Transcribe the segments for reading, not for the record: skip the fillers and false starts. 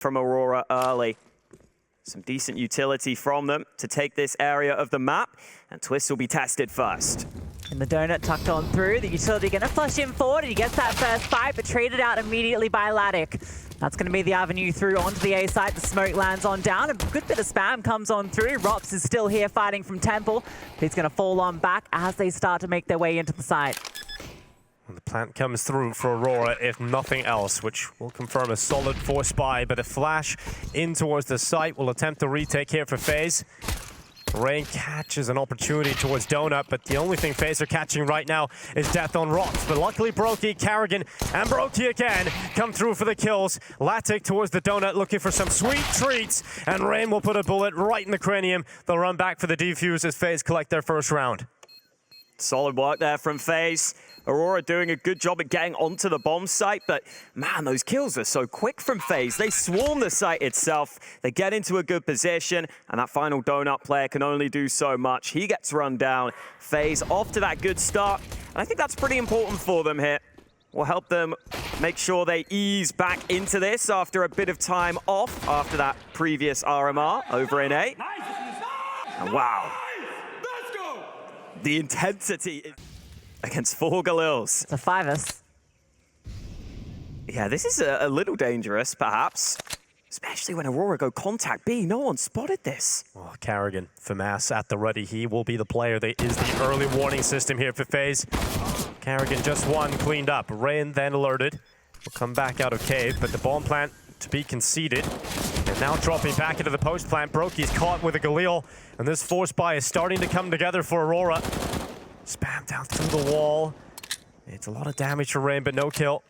from Aurora early. Some decent utility from them to take this area of the map, and Twist will be tested first. And the donut tucked on through. The utility going to flush him forward, and he gets that first fight, but traded out immediately by Fnatic. That's going to be the avenue through onto the A site. The smoke lands on down. A good bit of spam comes on through. Rops is still here fighting from Temple. He's going to fall on back as they start to make their way into the site. The plant comes through for Aurora, if nothing else, which will confirm a solid force buy, but a flash in towards the site will attempt to retake here for FaZe. Rain catches an opportunity towards Donut, but the only thing FaZe are catching right now is death on rocks. But luckily Brokey, Carrigan, and Brokey again come through for the kills. Latic towards the Donut looking for some sweet treats, and Rain will put a bullet right in the cranium. They'll run back for the defuse as FaZe collect their first round. Solid work there from FaZe. Aurora doing a good job at getting onto the bomb site, but man, those kills are so quick from FaZe. They swarm the site itself, they get into a good position, and that final donut player can only do so much. He gets run down. FaZe off to that good start, and I think that's pretty important for them here. Will help them make sure they ease back into this after a bit of time off after that previous RMR over in A. And wow, the intensity against 4 Galils. It's a 5-us. Yeah, this is a little dangerous, perhaps. Especially when Aurora go contact B. No one spotted this. Oh, Carrigan, FAMAS at the ready. He will be the player that is the early warning system here for FaZe. Carrigan just one cleaned up. Rain then alerted. Will come back out of cave, but the bomb plant to be conceded. And now dropping back into the post plant. Brokey's caught with a Galil, and this force buy is starting to come together for Aurora. Spam down through the wall. It's a lot of damage for Rain, but no kill.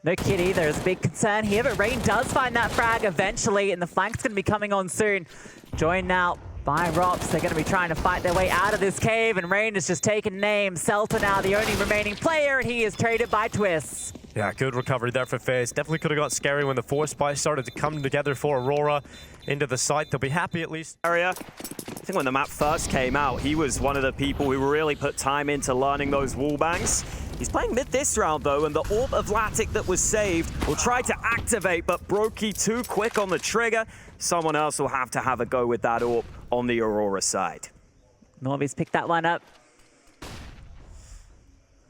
No kid either. There's a big concern here, but Rain does find that frag eventually, and the flank's going to be coming on soon. Joined now by Rops. They're going to be trying to fight their way out of this cave, and Rain has just taken name. Celta now the only remaining player, and he is traded by Twists. Yeah, good recovery there for FaZe. Definitely could have got scary when the force buy started to come together for Aurora into the site. They'll be happy at least. Area. I think when the map first came out, he was one of the people who really put time into learning those wall bangs. He's playing mid this round though, and the orb of Latic that was saved will try to activate, but Brokey too quick on the trigger. Someone else will have to have a go with that orb on the Aurora side. Norby's picked that one up.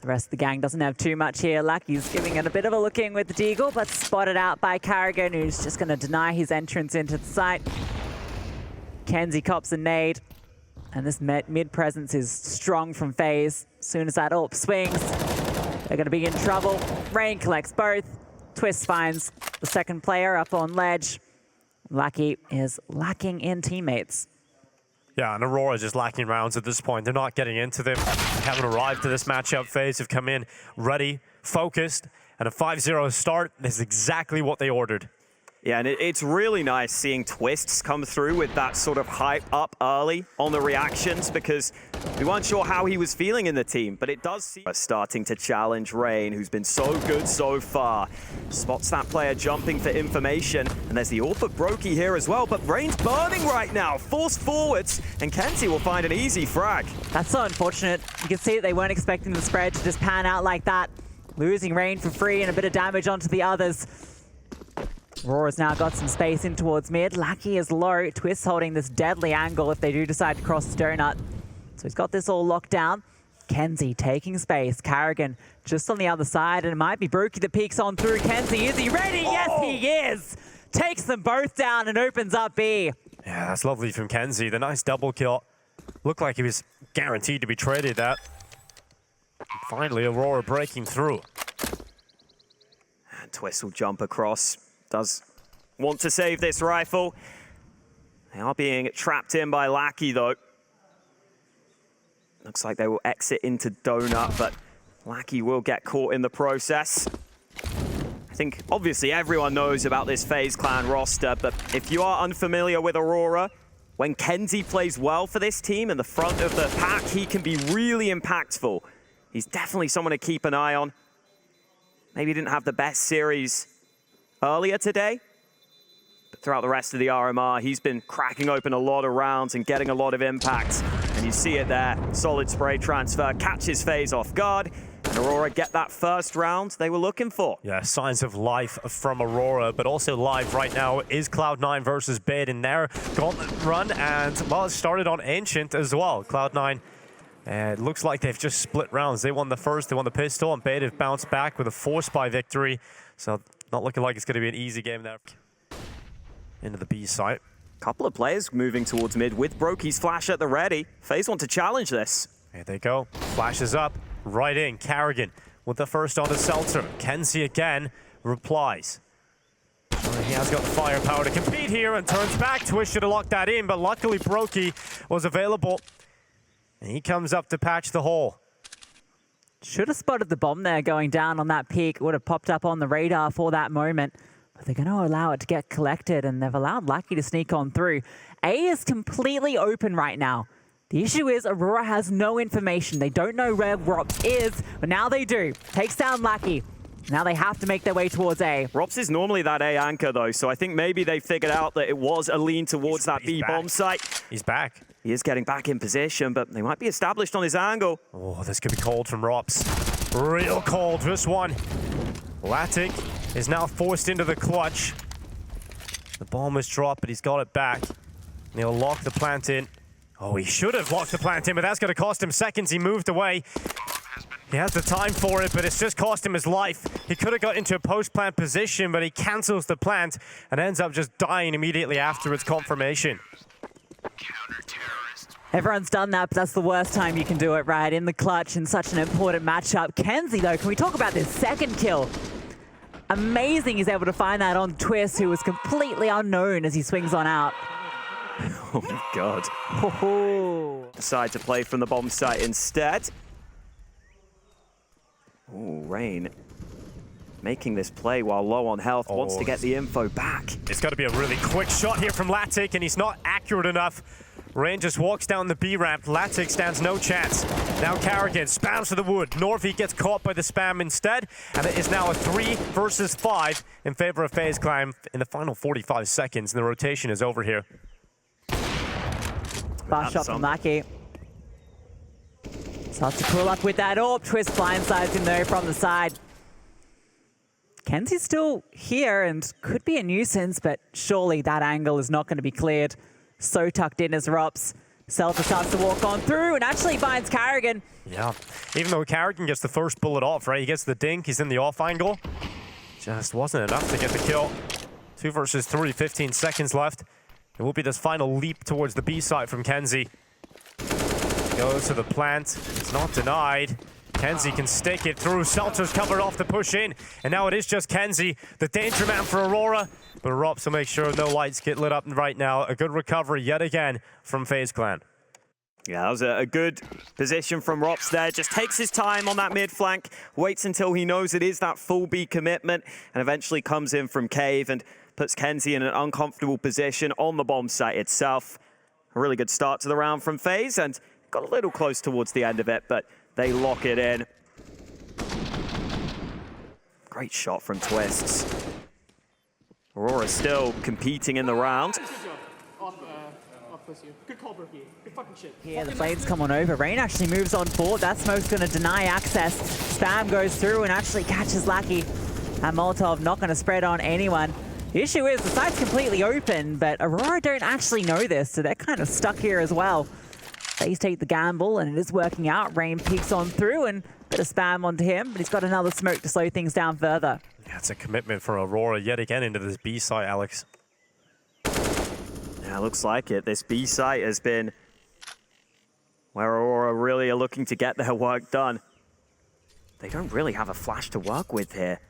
The rest of the gang doesn't have too much here. Lucky's giving it a bit of a look in with the deagle, but spotted out by Carrigan, who's just going to deny his entrance into the site. Kenzie cops a nade, and this mid presence is strong from FaZe. As soon as that AWP swings, they're going to be in trouble. Rain collects both. Twist finds the second player up on ledge. Lucky is lacking in teammates. Yeah, and Aurora is just lacking rounds at this point. They're not getting into them. They haven't arrived to this matchup. FaZe have come in ready, focused, and a 5-0 start is exactly what they ordered. Yeah, and it's really nice seeing Twists come through with that sort of hype up early on the reactions, because we weren't sure how he was feeling in the team, but it does seem starting to challenge Rain, who's been so good so far. Spots that player jumping for information, and there's the AWP of Brokey here as well, but Rain's burning right now, forced forwards, and Kenzie will find an easy frag. That's so unfortunate. You can see that they weren't expecting the spread to just pan out like that. Losing Rain for free and a bit of damage onto the others. Aurora's now got some space in towards mid. Lucky is low. Twist holding this deadly angle if they do decide to cross the donut. So he's got this all locked down. Kenzie taking space. Carrigan just on the other side, and it might be Brokey that peeks on through. Kenzie, is he ready? Yes, he is! Takes them both down and opens up B. Yeah, that's lovely from Kenzie. The nice double kill. Looked like he was guaranteed to be traded that. Finally, Aurora breaking through. And Twist will jump across. Does want to save this rifle. They are being trapped in by Lackey though. Looks like they will exit into Donut, but Lackey will get caught in the process. I think obviously everyone knows about this FaZe Clan roster, but if you are unfamiliar with Aurora, when Kenzie plays well for this team in the front of the pack, he can be really impactful. He's definitely someone to keep an eye on. Maybe he didn't have the best series earlier today, but throughout the rest of the RMR, he's been cracking open a lot of rounds and getting a lot of impact. And you see it there, solid spray transfer, catches FaZe off guard, and Aurora get that first round they were looking for. Yeah, signs of life from Aurora, but also live right now is Cloud9 versus Bid in their gauntlet run, and well, it started on Ancient as well. Cloud9, it looks like they've just split rounds. They won the first, they won the pistol, and Bid have bounced back with a 4-spy victory, so not looking like it's going to be an easy game there. Into the B site. Couple of players moving towards mid with Brokey's flash at the ready. FaZe want to challenge this. Here they go. Flashes up, right in. Carrigan with the first on the Seltzer. Kenzie again replies. He has got the firepower to compete here and turns back. Twist should have locked that in, but luckily Brokey was available. And he comes up to patch the hole. Should have spotted the bomb there going down on that peak. Would have popped up on the radar for that moment. But they're going to allow it to get collected, and they've allowed Lucky to sneak on through. A is completely open right now. The issue is Aurora has no information. They don't know where Rops is, but now they do. Takes down Lucky. Now they have to make their way towards A. Rops is normally that A anchor though, so I think maybe they figured out that it was a lean towards that B bomb site. He's back. He is getting back in position, but they might be established on his angle. Oh, this could be cold from Rops. Real cold, this one. Fnatic is now forced into the clutch. The bomb was dropped, but he's got it back. And he'll lock the plant in. Oh, he should have locked the plant in, but that's going to cost him seconds. He moved away. He has the time for it, but it's just cost him his life. He could have got into a post-plant position, but he cancels the plant and ends up just dying immediately after its confirmation. Everyone's done that, but that's the worst time you can do it, right? In the clutch in such an important matchup. Kenzie, though, can we talk about this second kill? Amazing he's able to find that on Twist, who was completely unknown as he swings on out. Oh my god. Decide to play from the bomb site instead. Oh, Rain making this play while low on health, wants to get the info back. It's got to be a really quick shot here from Fnatic, and he's not accurate enough. Rain just walks down the B ramp. Fnatic stands no chance. Now Carrigan spams to the wood. NaVi gets caught by the spam instead, and it is now a 3 versus 5 in favor of FaZe Clan in the final 45 seconds, and the rotation is over here. Fast shot from Lucky. Starts to pull up with that orb. Twist blindsides him though from the side. Kenzie's still here and could be a nuisance, but surely that angle is not going to be cleared. So tucked in as Rops. Seltzer starts to walk on through and actually finds Carrigan. Yeah, even though Carrigan gets the first bullet off, right? He gets the dink, he's in the off angle. Just wasn't enough to get the kill. 2 versus 3, 15 seconds left. It will be this final leap towards the B side from Kenzie. Goes to the plant, it's not denied. Kenzie can stick it through. Seltzer's covered off the push in, and now it is just Kenzie, the danger man for Aurora. But Rops will make sure no lights get lit up right now. A good recovery yet again from FaZe Clan. Yeah, that was a good position from Rops there. Just takes his time on that mid flank, waits until he knows it is that full B commitment, and eventually comes in from Cave and puts Kenzie in an uncomfortable position on the bomb site itself. A really good start to the round from FaZe, and got a little close towards the end of it, but they lock it in. Great shot from Twists. Aurora still competing in the round. Good call, Brookie. Good fucking shit. Here, the Blades come on over. Rain actually moves on forward. That smoke's going to deny access. Spam goes through and actually catches Lucky. And Molotov not going to spread on anyone. The issue is the site's completely open, but Aurora don't actually know this, so they're kind of stuck here as well. FaZe take the gamble, and it is working out. Rain peeks on through, and a bit of spam onto him, but he's got another smoke to slow things down further. Yeah, it's a commitment for Aurora yet again into this B site, Alex. Yeah, looks like it. This B site has been where Aurora really are looking to get their work done. They don't really have a flash to work with here.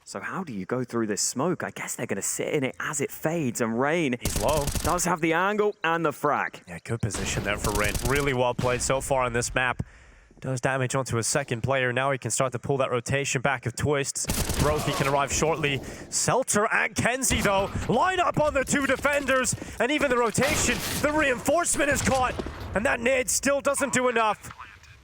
So how do you go through this smoke? I guess they're going to sit in it as it fades, and Rain He's low. does have the angle and the frag. Yeah, good position there for Rain. Really well played so far on this map. Does damage onto a second player. Now he can start to pull that rotation back of Twists. Brokey can arrive shortly. Seltzer and Kenzie, though, line up on the 2 defenders. And even the rotation, the reinforcement is caught. And that nade still doesn't do enough.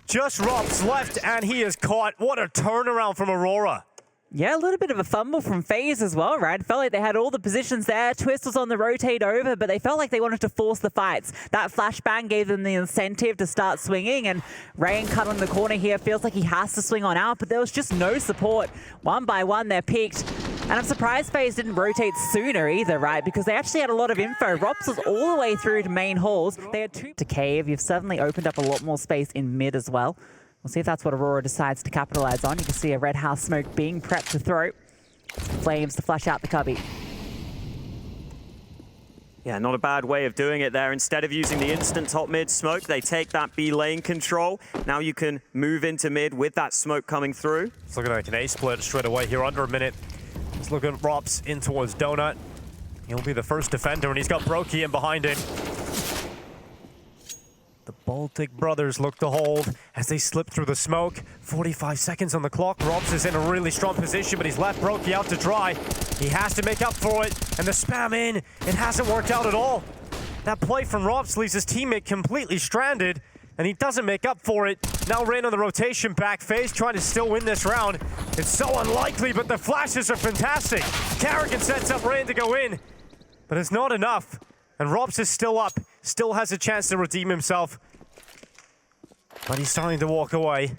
Just Rops left, and he is caught. What a turnaround from Aurora. Yeah, a little bit of a fumble from FaZe as well, right? Felt like they had all the positions there. Twist was on the rotate over, but they felt like they wanted to force the fights. That flashbang gave them the incentive to start swinging, and Rain cut on the corner here. Feels like he has to swing on out, but there was just no support. One by one, they're peaked. And I'm surprised FaZe didn't rotate sooner either, right? Because they actually had a lot of info. Rops was all the way through to main halls. They had 2 to cave. You've suddenly opened up a lot more space in mid as well. We'll see if that's what Aurora decides to capitalize on. You can see a red house smoke being prepped to throw. Flames to flush out the cubby. Yeah, not a bad way of doing it there. Instead of using the instant top mid smoke, they take that B lane control. Now you can move into mid with that smoke coming through. It's looking like an A split straight away here, under a minute. Let's look at Rops in towards Donut. He'll be the first defender, and he's got Brokey in behind him. The Baltic brothers look to hold as they slip through the smoke. 45 seconds on the clock. Rops is in a really strong position, but he's left Brokey out to dry. He has to make up for it, and the spam in, it hasn't worked out at all. That play from Rops leaves his teammate completely stranded, and he doesn't make up for it. Now Rain on the rotation back. FaZe trying to still win this round. It's so unlikely, but the flashes are fantastic. Carrigan sets up Rain to go in, but it's not enough. And Rops is still up, still has a chance to redeem himself. But he's starting to walk away.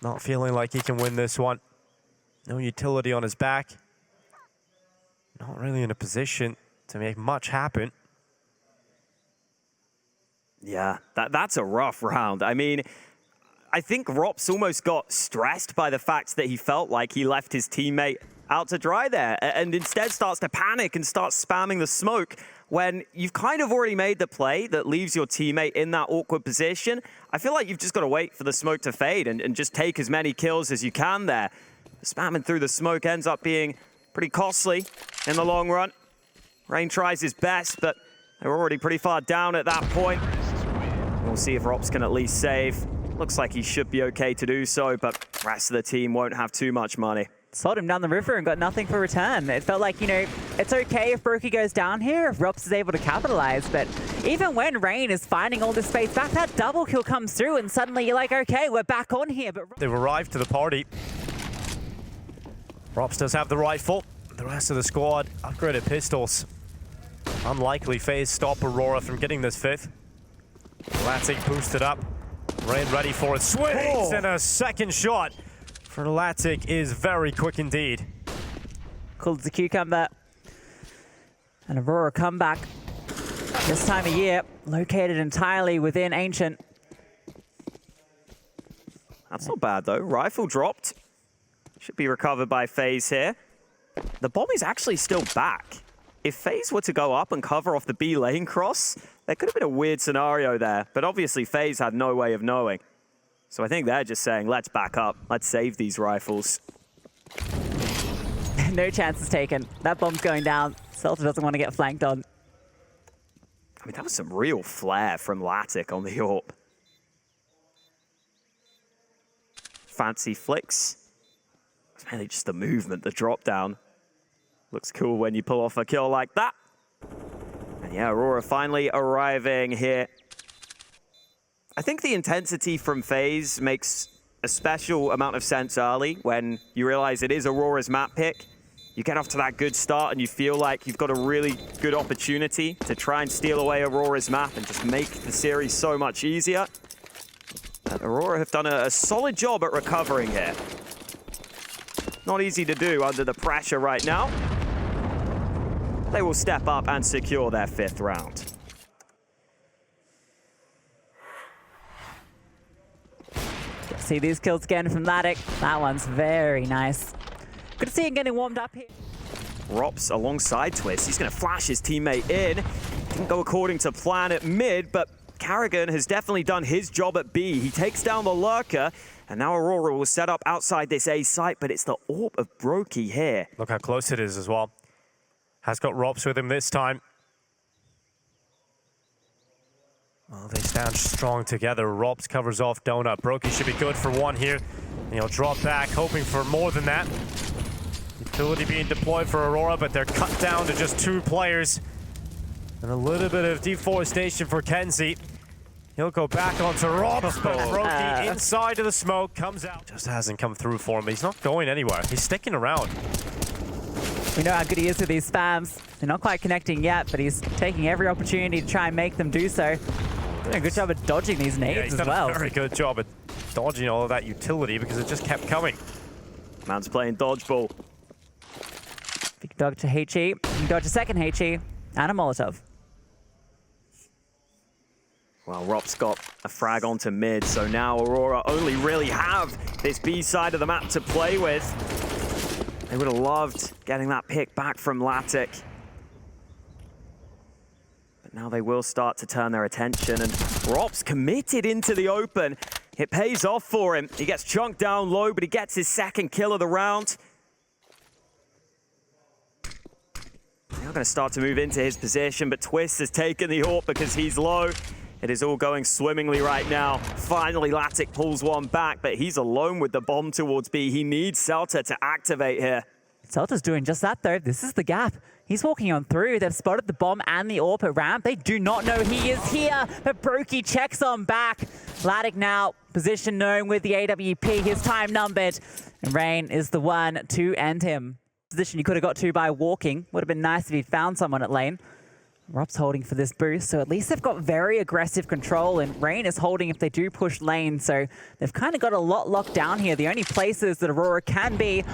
Not feeling like he can win this one. No utility on his back. Not really in a position to make much happen. Yeah, that's a rough round. I mean, I think Rops almost got stressed by the fact that he felt like he left his teammate out to dry there, and instead starts to panic and starts spamming the smoke when you've kind of already made the play that leaves your teammate in that awkward position. I feel like you've just got to wait for the smoke to fade and just take as many kills as you can there. Spamming through the smoke ends up being pretty costly in the long run. Rain tries his best, but they're already pretty far down at that point. We'll see if Rops can at least save. Looks like he should be okay to do so, but the rest of the team won't have too much money. Sold him down the river and got nothing for return. It felt like, you know, it's okay if Brokey goes down here, if Rops is able to capitalize, but even when Rain is finding all this space back, that double kill comes through and suddenly you're like, okay, we're back on here. But they've arrived to the party. Rops does have the rifle. The rest of the squad upgraded pistols. Unlikely FaZe stop Aurora from getting this 5th. Fnatic boosted up. Rain ready for it. Swings and a second shot for Fnatic is very quick indeed. Cool as a cucumber. And Aurora comeback. This time of year, located entirely within Ancient. That's not bad though. Rifle dropped. Should be recovered by FaZe here. The bomb is actually still back. If FaZe were to go up and cover off the B lane cross, there could have been a weird scenario there, but obviously FaZe had no way of knowing. So I think they're just saying, let's back up. Let's save these rifles. No chances taken. That bomb's going down. Celta doesn't want to get flanked on. I mean, that was some real flair from Fnatic on the AWP. Fancy flicks. It's mainly just the movement, the drop down. Looks cool when you pull off a kill like that. And yeah, Aurora finally arriving here. I think the intensity from FaZe makes a special amount of sense early when you realize it is Aurora's map pick. You get off to that good start and you feel like you've got a really good opportunity to try and steal away Aurora's map and just make the series so much easier. And Aurora have done a solid job at recovering here. Not easy to do under the pressure right now. They will step up and secure their 5th round. See these kills again from Fnatic. That one's very nice. Good to see him getting warmed up here. Rops alongside Twist. He's going to flash his teammate in. Didn't go according to plan at mid, but Carrigan has definitely done his job at B. He takes down the lurker, and now Aurora will set up outside this A site, but it's the AWP of Brokey here. Look how close it is as well. Has got Rops with him this time. Well, they stand strong together. Rops covers off Donut. Brokey should be good for 1 here. And he'll drop back, hoping for more than that. Utility being deployed for Aurora, but they're cut down to just 2 players. And a little bit of deforestation for Kenzie. He'll go back onto Robs, but Brokey inside of the smoke, comes out. Just hasn't come through for him. He's not going anywhere. He's sticking around. We know how good he is with these spams. They're not quite connecting yet, but he's taking every opportunity to try and make them do so. Doing a good job of dodging these nades as well. A very good job at dodging all of that utility because it just kept coming. Man's playing dodgeball. If you can dodge a HE, you can dodge a second HE and a Molotov. Well, Rop's got a frag onto mid, so now Aurora only really have this B side of the map to play with. They would have loved getting that pick back from Fnatic. But now they will start to turn their attention, and Rop's committed into the open. It pays off for him. He gets chunked down low, but he gets his second kill of the round. Now going to start to move into his position, but Twist has taken the AWP because he's low. It is all going swimmingly right now. Finally, Fnatic pulls one back, but he's alone with the bomb towards B. He needs Celta to activate here. Celta's doing just that, though. This is the gap. He's walking on through. They've spotted the bomb and the AWP at ramp. They do not know he is here, but Brokey checks on back. Fnatic now position known with the AWP. His time numbered. And Rain is the one to end him. Position you could have got to by walking. Would have been nice if he found someone at lane. Rob's holding for this boost, so at least they've got very aggressive control, and Rain is holding if they do push lane, so they've kind of got a lot locked down here. The only places that Aurora can be,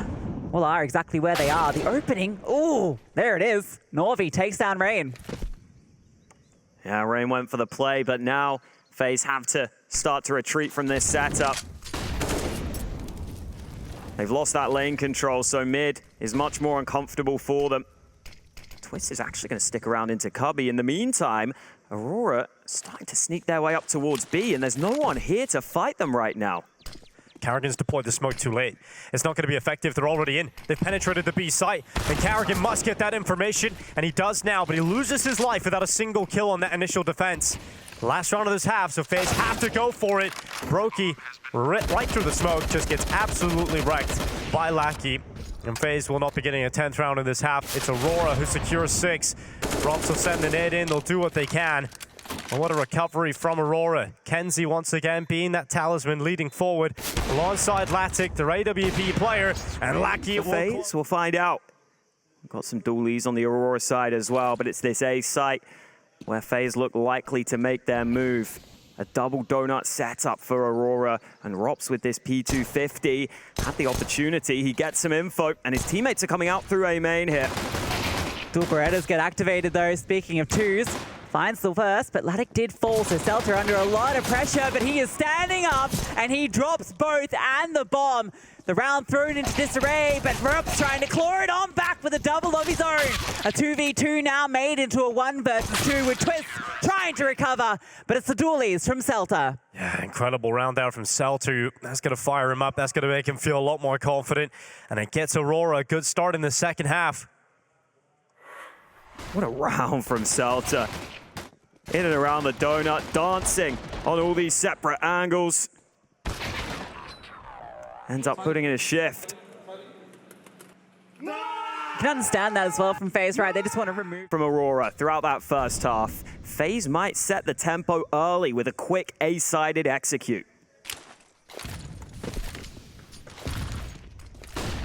well, are exactly where they are. The opening, ooh, there it is. NaVi takes down Rain. Yeah, Rain went for the play, but now FaZe have to start to retreat from this setup. They've lost that lane control, so mid is much more uncomfortable for them. Twist is actually going to stick around into Cubby. In the meantime, Aurora starting to sneak their way up towards B, and there's no one here to fight them right now. Karrigan's deployed the smoke too late. It's not going to be effective. They're already in. They've penetrated the B site, and Karrigan must get that information, and he does now, but he loses his life without a single kill on that initial defense. Last round of this half, so FaZe have to go for it. Brokey, right through the smoke, just gets absolutely wrecked by Lackey. And FaZe will not be getting a 10th round in this half. It's Aurora who secures 6. Rops will send the nade in. They'll do what they can. And what a recovery from Aurora. Kenzie once again being that talisman leading forward alongside Fnatic, their AWP player. And Lackey FaZe, we'll find out. We've got some dualies on the Aurora side as well, but it's this A site where FaZe look likely to make their move. A double donut setup for Aurora, and Rops with this P250 had the opportunity. He gets some info, and his teammates are coming out through A main here. Dual Berettas get activated though, speaking of twos. Finds the first, but Fnatic did fall, so Celta under a lot of pressure, but he is standing up, and he drops both and the bomb. The round thrown into disarray, but Rops trying to claw it on back with a double of his own. A 2v2 now made into a 1 versus 2 with Twist trying to recover, but it's the dualies from Celta. Yeah, incredible round there from Celta. That's going to fire him up. That's going to make him feel a lot more confident. And it gets Aurora a good start in the second half. What a round from Celta. In and around the donut, dancing on all these separate angles. Ends up putting in a shift. You can understand that as well from FaZe, right? They just want to remove From Aurora throughout that first half. FaZe might set the tempo early with a quick A-sided execute.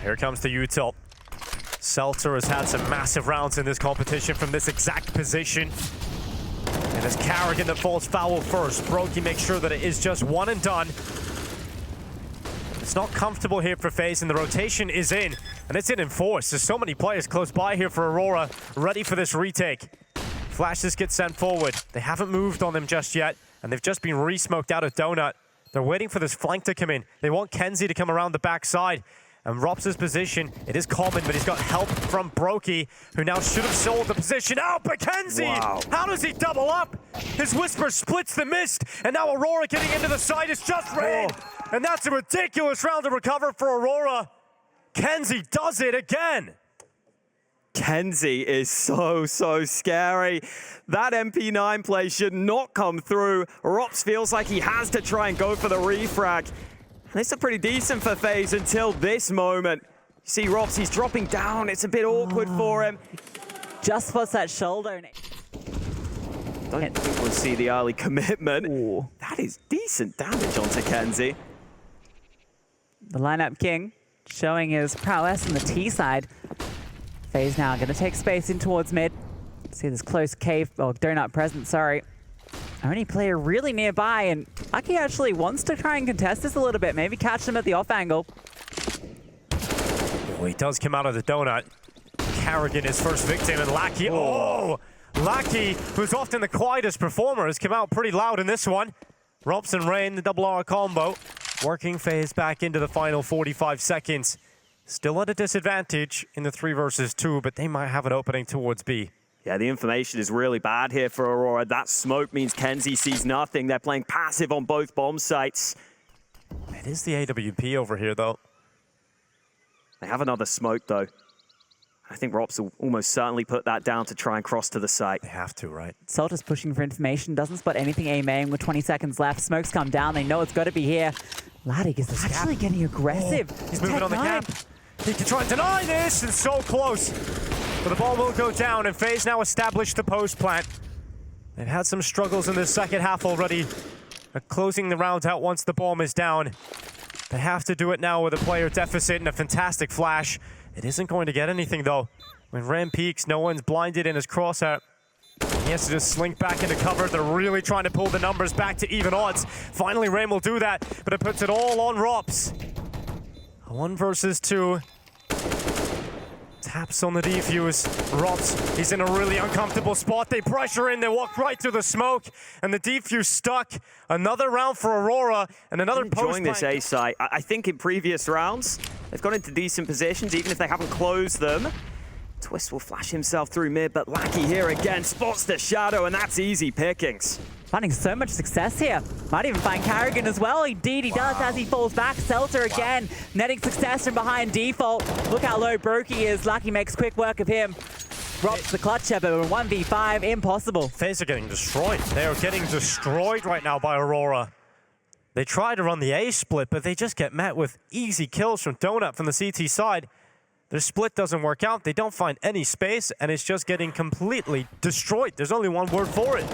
Here comes the util. Celta has had some massive rounds in this competition from this exact position. And it's Karrigan that falls foul first. Brokey makes sure that it is just one and done. It's not comfortable here for FaZe, and the rotation is in. And it's in force. There's so many players close by here for Aurora, ready for this retake. Flashes get sent forward. They haven't moved on them just yet, and they've just been re-smoked out of Donut. They're waiting for this flank to come in. They want Kenzie to come around the backside. And Rops' position, it is common, but he's got help from Brokey, who now should have sold the position out. But Kenzie, how does he double up? His Whisper splits the mist, and now Aurora getting into the side is just Rain. And that's a ridiculous round to recover for Aurora. Kenzie does it again. Kenzie is so scary. That MP9 play should not come through. Rops feels like he has to try and go for the refrag. And this is pretty decent for FaZe until this moment. You see Rops, he's dropping down. It's a bit awkward for him. just spots that shoulder. And Don't think we'll see the early commitment. Ooh. That is decent damage onto Kenzie. The lineup king showing his prowess on the T side. FaZe now going to take space in towards mid. See this close cave, or donut present, sorry. Only player really nearby, and Lucky actually wants to try and contest this a little bit. Maybe catch them at the off angle. Oh, he does come out of the donut. Carrigan, his first victim, and Lucky. Oh! Lucky, who's often the quietest performer, has come out pretty loud in this one. Robs and Rain, the double R combo. Working FaZe back into the final 45 seconds. Still at a disadvantage in the 3 versus 2, but they might have an opening towards B. Yeah, the information is really bad here for Aurora. That smoke means Kenzie sees nothing. They're playing passive on both bomb sites. It is the AWP over here, though. They have another smoke, though. I think Rops will almost certainly put that down to try and cross to the site. They have to, right? Salt is pushing for information, doesn't spot anything A-main with 20 seconds left. Smokes come down, they know it's got to be here. Ladig is actually getting aggressive. Oh, he's moving on the cap. He can try and deny this, and so close. But the ball will go down, and FaZe now established the post plant. They've had some struggles in the second half already. Closing the round out once the bomb is down. They have to do it now with a player deficit and a fantastic flash. It isn't going to get anything, though. When Ram peeks, no one's blinded in his crosshair. He has to just slink back into cover. They're really trying to pull the numbers back to even odds. Finally, Ram will do that, but it puts it all on Rops. 1 versus 2. Taps on the defuse. Rops, he's in a really uncomfortable spot. They pressure in, they walk right through the smoke, and the defuse stuck. Another round for Aurora, and another post. Enjoying this A site. I think in previous rounds, they've gone into decent positions, even if they haven't closed them. Twist will flash himself through mid, but Lackey here again spots the shadow, and that's easy pickings. Finding so much success here. Might even find Carrigan as well. Indeed, he does as he falls back. Seltzer again, netting success from behind default. Look how low Brokey is. Lucky makes quick work of him. Drops the clutch here, but 1v5, impossible. FaZe are getting destroyed. They are getting destroyed right now by Aurora. They try to run the A split, but they just get met with easy kills from Donut from the CT side. Their split doesn't work out. They don't find any space, and it's just getting completely destroyed. There's only one word for it.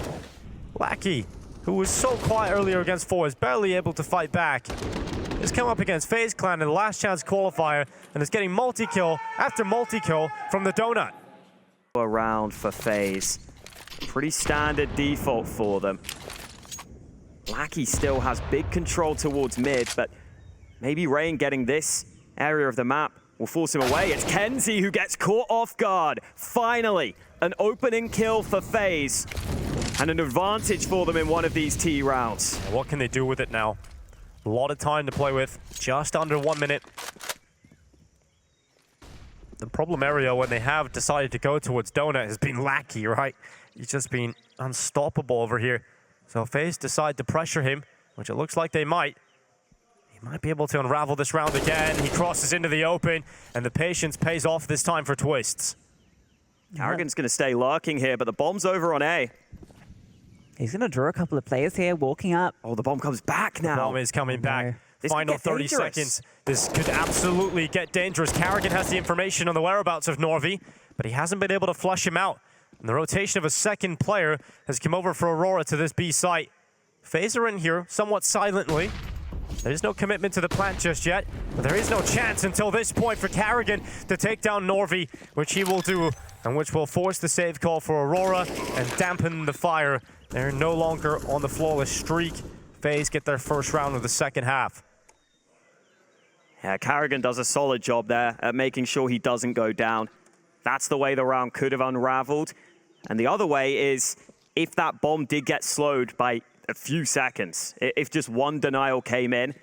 Lackey, who was so quiet earlier against 4, is barely able to fight back. He's come up against FaZe Clan in the last chance qualifier and is getting multi-kill after multi-kill from the Donut. Around for FaZe. Pretty standard default for them. Lackey still has big control towards mid, but maybe Rain getting this area of the map will force him away. It's Kenzie who gets caught off guard. Finally, an opening kill for FaZe. And an advantage for them in one of these T rounds. And what can they do with it now? A lot of time to play with, just under 1 minute. The problem area when they have decided to go towards Donut has been Lackey, right? He's just been unstoppable over here. So FaZe decide to pressure him, which it looks like they might. He might be able to unravel this round again. He crosses into the open, and the patience pays off this time for Twists. Carrigan's going to stay lurking here, but the bomb's over on A. He's going to draw a couple of players here, walking up. Oh, the bomb comes back now. The bomb is coming back. This could Final get 30 dangerous. seconds. This could absolutely get dangerous. Carrigan has the information on the whereabouts of NaVi, but he hasn't been able to flush him out. And the rotation of a second player has come over for Aurora to this B site. FaZe are in here somewhat silently. There is no commitment to the plant just yet, but there is no chance until this point for Carrigan to take down NaVi, which he will do, and which will force the save call for Aurora and dampen the fire. They're no longer on the flawless streak. FaZe get their first round of the second half. Yeah, Carrigan does a solid job there at making sure he doesn't go down. That's the way the round could have unraveled. And the other way is if that bomb did get slowed by a few seconds, if just one denial came in,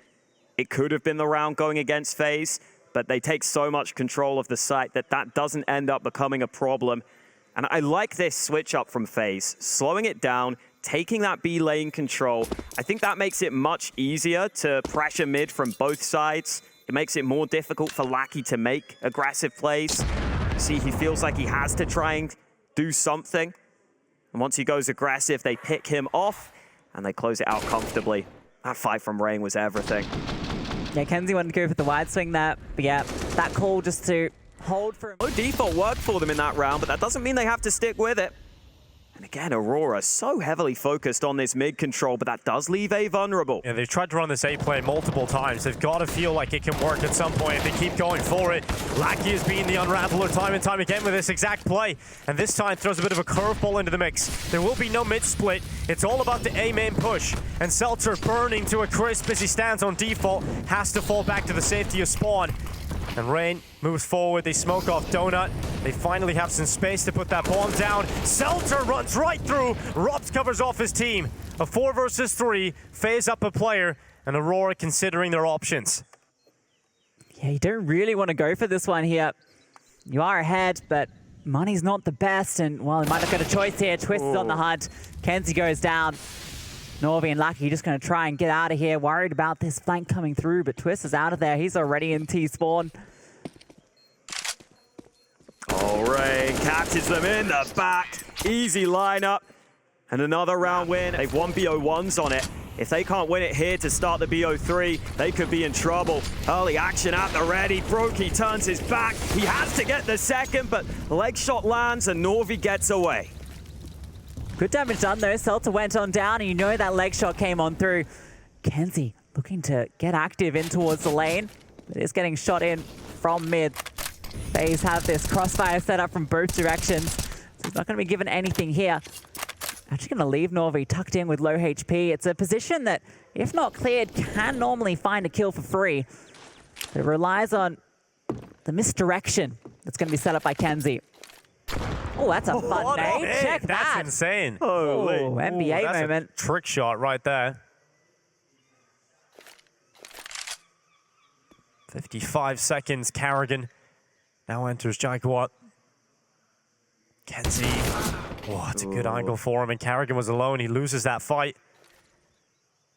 it could have been the round going against FaZe, but they take so much control of the site that that doesn't end up becoming a problem. And I like this switch up from FaZe, slowing it down, taking that B lane control. I think that makes it much easier to pressure mid from both sides. It makes it more difficult for Lackey to make aggressive plays. See, he feels like he has to try and do something. And once he goes aggressive, they pick him off and they close it out comfortably. That fight from Rain was everything. Yeah, Kenzie wanted to go for the wide swing there, but yeah, that call just to hold for him. No default worked for them in that round, but that doesn't mean they have to stick with it. And again, Aurora so heavily focused on this mid control, but that does leave A vulnerable. Yeah, they've tried to run this A play multiple times. They've got to feel like it can work at some point if they keep going for it. Lackey has been the unraveler time and time again with this exact play. And this time throws a bit of a curveball into the mix. There will be no mid split. It's all about the A main push. And Seltzer burning to a crisp as he stands on default. Has to fall back to the safety of spawn. And Rain moves forward, they smoke off Donut. They finally have some space to put that bomb down. Seltzer runs right through, Robs covers off his team. A 4 versus 3, FaZe up a player, and Aurora considering their options. Yeah, you don't really want to go for this one here. You are ahead, but money's not the best, and well, they might have got a choice here. Twist is on the hunt, Kenzie goes down. Norvi and Lucky just going to try and get out of here. Worried about this flank coming through, but Twist is out of there. He's already in T-spawn. Oh, Rain catches them in the back. Easy lineup. And another round win. They've won BO1s on it. If they can't win it here to start the BO3, they could be in trouble. Early action at the ready. Brokey turns his back. He has to get the second, but leg shot lands and Norvi gets away. Good damage done though. Seltzer went on down, and you know that leg shot came on through. Kenzie looking to get active in towards the lane, but is getting shot in from mid. FaZe have this crossfire set up from both directions, so he's not going to be given anything here. Actually going to leave Norvi tucked in with low HP. It's a position that, if not cleared, can normally find a kill for free. But it relies on the misdirection that's going to be set up by Kenzie. Oh, that's a fun name. Check that. That's insane. Oh, NBA that's moment. A trick shot right there. 55 seconds, Carrigan now enters Jaguar. Kenzie. Oh, it's a good angle for him, and Carrigan was alone. He loses that fight.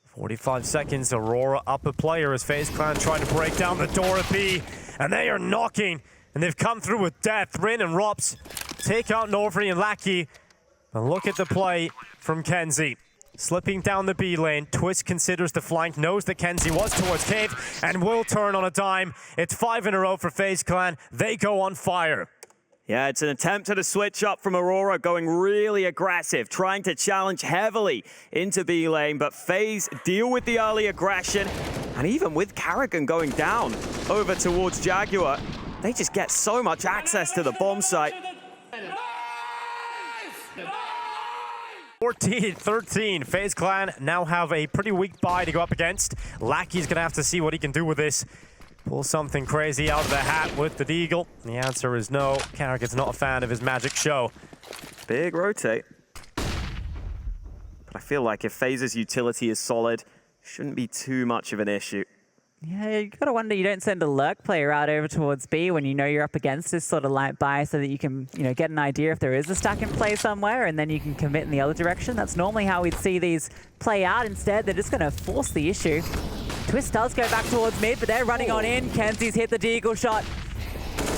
45 seconds, Aurora up a player as FaZe Clan trying to break down the door of B, and they are knocking, and they've come through with death. Rin and Rops take out Norvi and Lackey, and look at the play from Kenzie. Slipping down the B lane, Twist considers the flank, knows that Kenzie was towards Cave, and will turn on a dime. It's 5 in a row for FaZe Clan. They go on fire. Yeah, it's an attempt at a switch up from Aurora, going really aggressive, trying to challenge heavily into B lane, but FaZe deal with the early aggression, and even with Carrigan going down over towards Jaguar, they just get so much access to the bomb site. 14-13, FaZe Clan now have a pretty weak buy to go up against. Lackey's gonna have to see what he can do with this. Pull something crazy out of the hat with the Deagle. The answer is no. Carrigan's not a fan of his magic show. Big rotate. But I feel like if FaZe's utility is solid, shouldn't be too much of an issue. Yeah, you gotta wonder you don't send a lurk player out over towards B when you know you're up against this sort of light buy, so that you can, get an idea if there is a stack in play somewhere, and then you can commit in the other direction. That's normally how we'd see these play out. Instead, they're just gonna force the issue. Twist does go back towards mid, but they're running on in. Kenzie's hit the Deagle shot.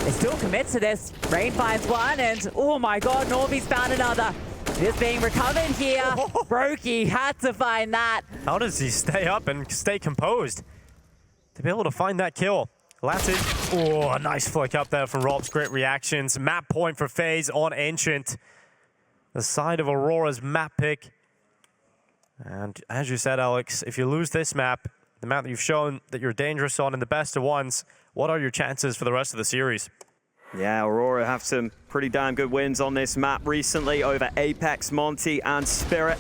They still commit to this. Rain finds one, and oh my god, Norvi's found another. It is being recovered here. Brokey had to find that. How does he stay up and stay composed to be able to find that kill? Latin. Oh, a nice flick up there from Robs. Great reactions. Map point for FaZe on Ancient. The side of Aurora's map pick. And as you said, Alex, if you lose this map, the map that you've shown that you're dangerous on in the best of ones, what are your chances for the rest of the series? Yeah, Aurora have some pretty damn good wins on this map recently over Apex, Monty, and Spirit.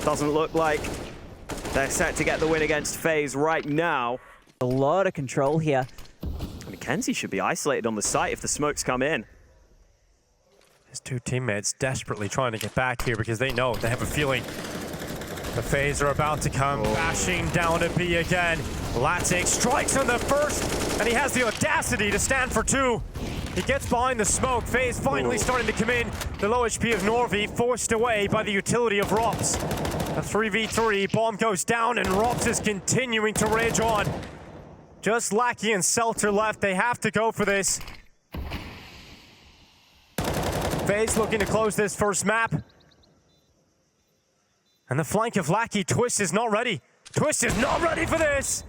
Doesn't look like they're set to get the win against FaZe right now. A lot of control here. I mean, Kenzie should be isolated on the site if the smokes come in. His two teammates desperately trying to get back here because they know, they have a feeling the FaZe are about to come bashing down to B again. Latic strikes on the first, and he has the audacity to stand for 2. He gets behind the smoke. FaZe finally starting to come in. The low HP of Norvi forced away by the utility of Rops. A 3v3, bomb goes down, and Rops is continuing to rage on. Just Lackey and Seltzer left. They have to go for this. FaZe looking to close this first map. And the flank of Lackey, Twist is not ready. Twist is not ready for this.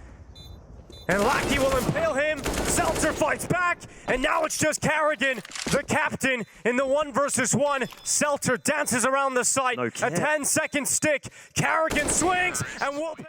And Lackey will impale him. Seltzer fights back. And now it's just Carrigan, the captain, in the 1 versus 1. Seltzer dances around the site. No A kid. 10-second stick. Carrigan swings and will...